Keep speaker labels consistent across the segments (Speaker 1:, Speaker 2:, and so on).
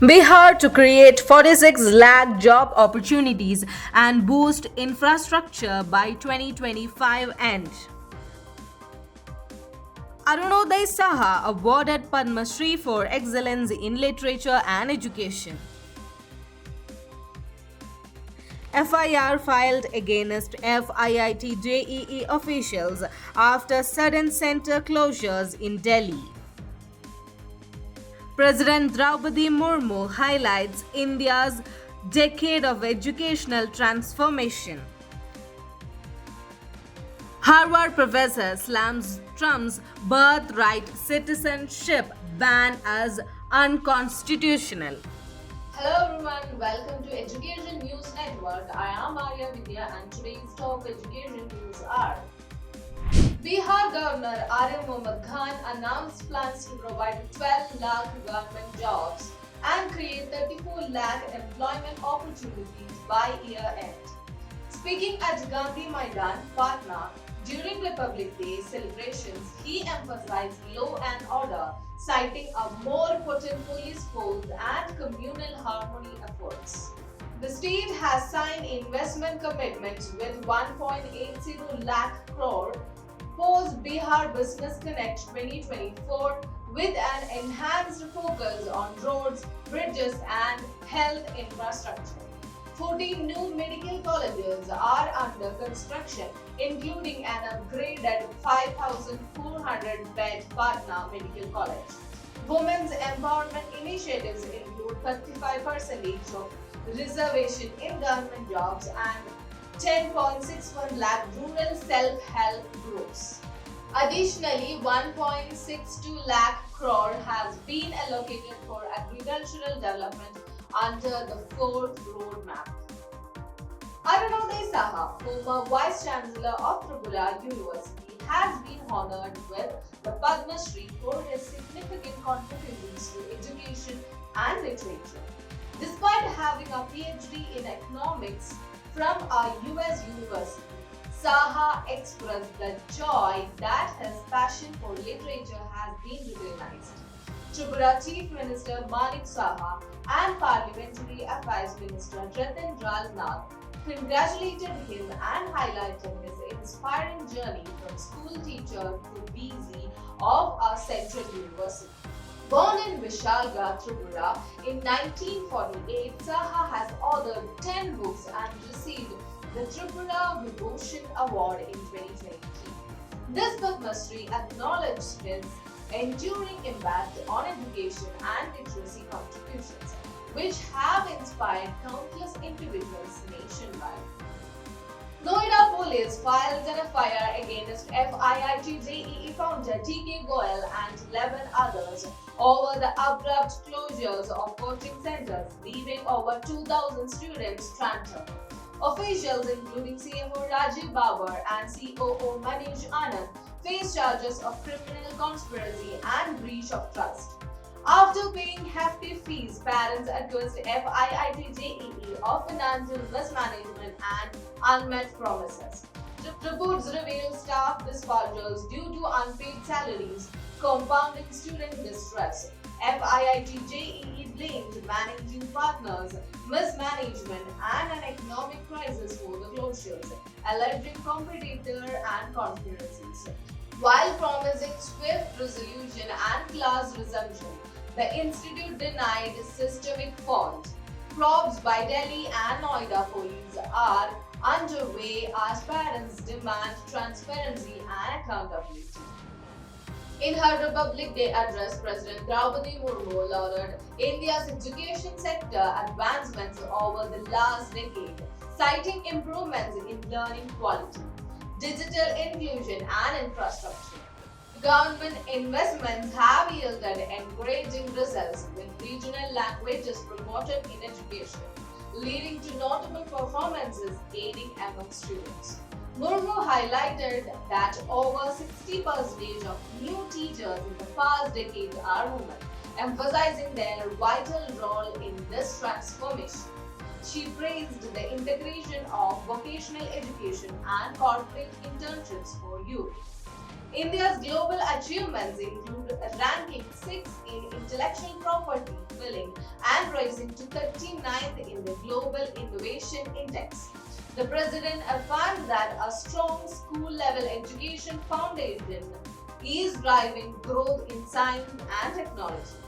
Speaker 1: Bihar to create 46 lakh job opportunities and boost infrastructure by 2025 end. Arunoday Saha awarded Padma Shri for excellence in literature and education. FIR filed against FIIT JEE officials after sudden center closures in Delhi. President Draupadi Murmu highlights India's decade of educational transformation. Harvard professor slams Trump's birthright citizenship ban as unconstitutional.
Speaker 2: Hello everyone, welcome to Education News Network. I am Arya Vidya and today's top education news are: Bihar Governor Arya Mohammad Khan announced plans to provide 12 lakh government jobs and create 34 lakh employment opportunities by year end. Speaking at Gandhi Maidan, Patna, during Republic Day celebrations, he emphasized law and order, citing a more potent police force and communal harmony efforts. The state has signed investment commitments with 1.80 lakh crore post Bihar Business Connect 2024 with an enhanced focus on roads, bridges, and health infrastructure. 14 new medical colleges are under construction, including an upgraded 5,400 bed Patna Medical College. Women's empowerment initiatives include 35% of reservation in government jobs and 10.61 lakh rural self-help groups. Additionally, 1.62 lakh crore has been allocated for agricultural development under the fourth roadmap. Arunoday Saha, former Vice Chancellor of Tripura University, has been honored with the Padma Shri for his significant contributions to education and literature. Despite having a PhD in economics from a US university, Saha expressed the joy that his passion for literature has been recognized. Tripura Chief Minister Manik Saha and Parliamentary Affairs Minister Jatin Rajnath congratulated him and highlighted his inspiring journey from school teacher to BZ of a central university. Born in Vishalgarh, Tripura in 1948, Saha has authored 10 books and received the Tripura Vibhushan Award in 2023. This Padma Shri acknowledged his enduring impact on education and literacy contributions, which have inspired countless individuals nationwide. Noida police filed an FIR against FIIT JEE founder TK Goel and 11 others over the abrupt closures of coaching centers, leaving over 2,000 students stranded. Officials including CFO Rajiv Babur and COO Manish Anand face charges of criminal conspiracy and breach of trust. After paying hefty fees, parents accused FIIT JEE of financial mismanagement and unmet promises. Reports reveal staff dispatches due to unpaid salaries, compounding student distress. FIIT JEE blamed managing partners, mismanagement, and an economic crisis for the closures, alleging competitor and conspiracies. While promising swift resolution and class resumption, the institute denied systemic fault. Probes by Delhi and Noida police are underway as parents demand transparency and accountability. In her Republic Day address, President Draupadi Murmu lauded India's education sector advancements over the last decade, citing improvements in learning quality, digital inclusion, and infrastructure. Government investments have yielded encouraging results with regional languages promoted in education, leading to notable performances aiding among students. Murmu highlighted that over 60% of new teachers in the past decade are women, emphasizing their vital role in this transformation. She praised the integration of vocational education and corporate internships for youth. India's global achievements include ranking 6th in intellectual property filling and rising to 39th in the Global Innovation Index. The president affirmed that a strong school-level education foundation is driving growth in science and technology.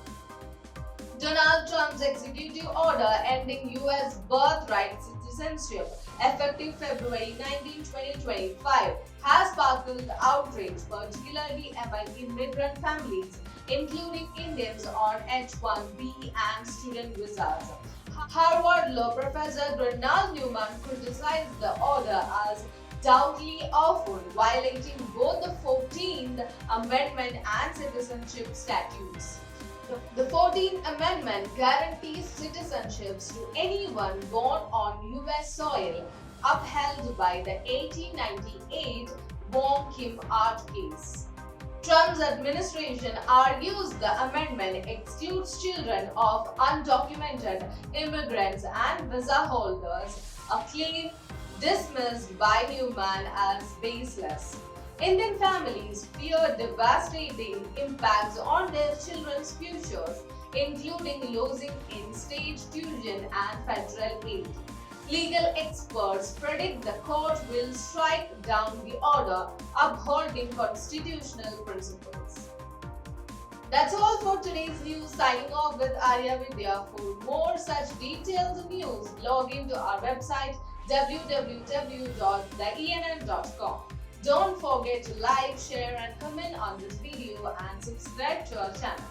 Speaker 2: Donald Trump's executive order ending U.S. birthright citizenship effective February 19, 2025 has sparked outrage, particularly among immigrant families, including Indians on H-1B and student visas. Harvard law professor Donald Newman criticized the order as doubly awful, violating both the 14th Amendment and citizenship statutes. The 14th Amendment guarantees citizenships to anyone born on U.S. soil, upheld by the 1898 Wong Kim Art case. Trump's administration argues the amendment excludes children of undocumented immigrants and visa holders, a claim dismissed by Newman as baseless. Indian families fear devastating impacts on their children's futures, including losing in-state tuition and federal aid. Legal experts predict the court will strike down the order, upholding constitutional principles. That's all for today's news. Signing off with Arya Vidya. For more such detailed news, log into our website www.theenn.com. Don't forget to like, share and comment on this video and subscribe to our channel.